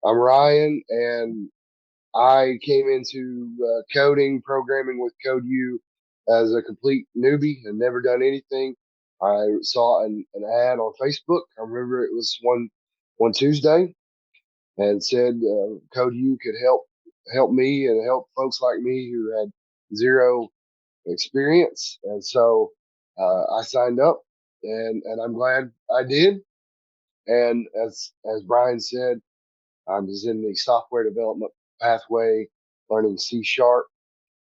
I'm Ryan, and I came into coding, programming with CodeU as a complete newbie and never done anything. I saw an ad on Facebook. I remember it was one Tuesday, and said CodeU could help me and help folks like me who had zero experience. And so I signed up, and I'm glad I did. And as Brian said, I was in the software development pathway, learning C sharp,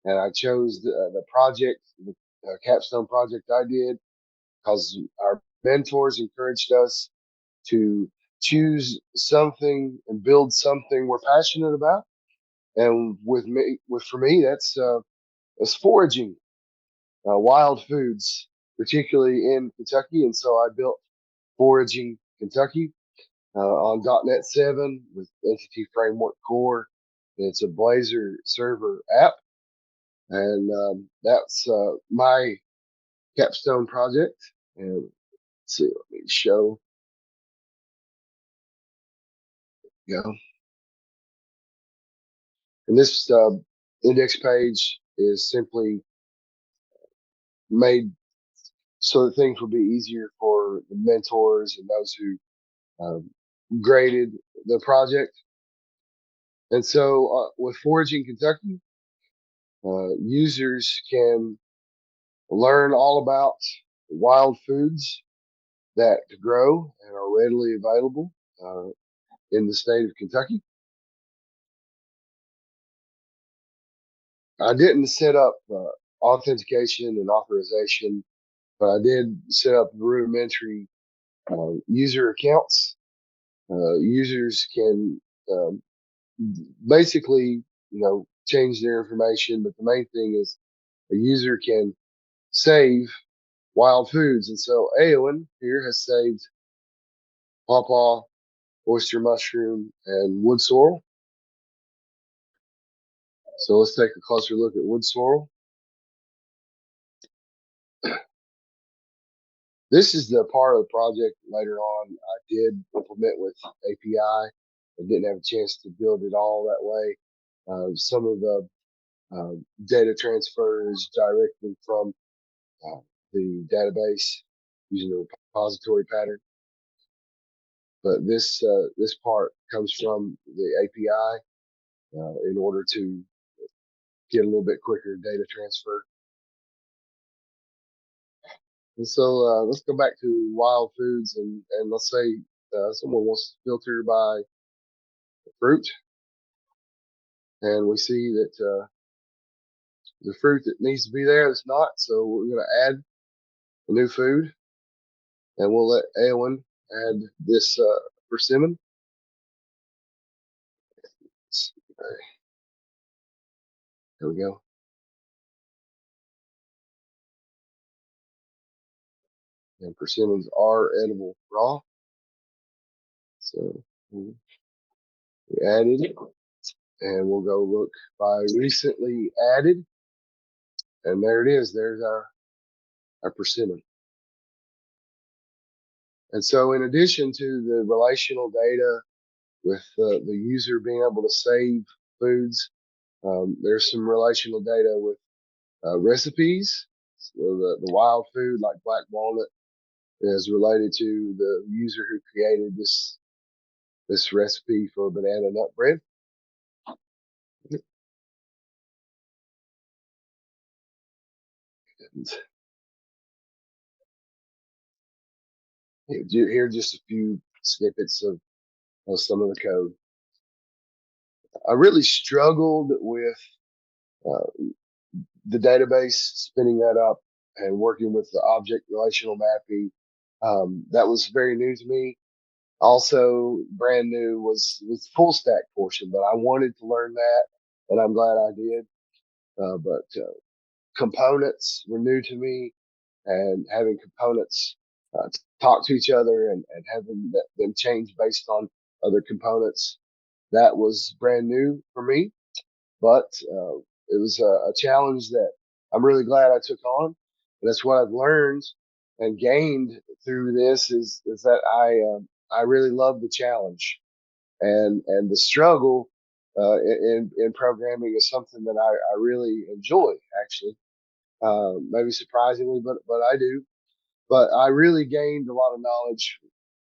and I chose the project, the capstone project I did, because our mentors encouraged us to choose something and build something we're passionate about. And for me, that's foraging wild foods, particularly in Kentucky. And so I built Foraging Kentucky on .NET 7 with Entity Framework Core. It's a Blazor server app, and that's my capstone project. And let's see, let me show. You know, and this index page is simply made so that things will be easier for the mentors and those who um, graded the project. And so with Foraging Kentucky, users can learn all about wild foods that grow and are readily available uh, in the state of Kentucky. I didn't set up authentication and authorization, but I did set up rudimentary user accounts. Users can um, basically, change their information, but the main thing is a user can save wild foods. And so Aowen here has saved pawpaw, oyster mushroom, and wood sorrel. So let's take a closer look at wood sorrel. This is the part of the project later on I did implement with API. I didn't have a chance to build it all that way. Some of the data transfers directly from uh, the database using the repository pattern. But this part comes from the API in order to get a little bit quicker data transfer. And so let's go back to wild foods, and let's say someone wants to filter by fruit, and we see that the fruit that needs to be there is not. So we're going to add a new food, and we'll let Aowen add this persimmon. Right, there we go. And persimmons are edible raw. So we added it, and we'll go look by recently added, and there it is. There's our persimmon. And so in addition to the relational data with the user being able to save foods, there's some relational data with recipes. So the wild food like black walnut is related to the user who created this recipe for banana nut bread. And here are just a few snippets of some of the code. I really struggled with uh, the database, spinning that up and working with the object relational mapping. That was very new to me. Also, brand new was full stack portion, but I wanted to learn that, and I'm glad I did. But components were new to me, and having components talk to each other and having them change based on other components, that was brand new for me. But it was a challenge that I'm really glad I took on. And that's what I've learned and gained through this is that I really love the challenge. and the struggle in programming is something that I really enjoy, actually. Maybe surprisingly, but I do. But I really gained a lot of knowledge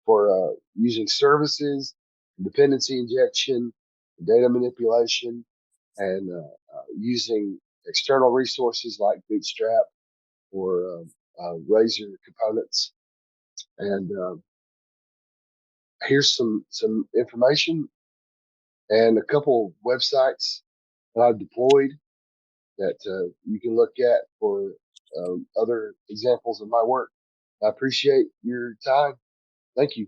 for using services, dependency injection, data manipulation, and using external resources like Bootstrap or Razor components. And here's some information and a couple websites that I've deployed that you can look at for other examples of my work. I appreciate your time. Thank you.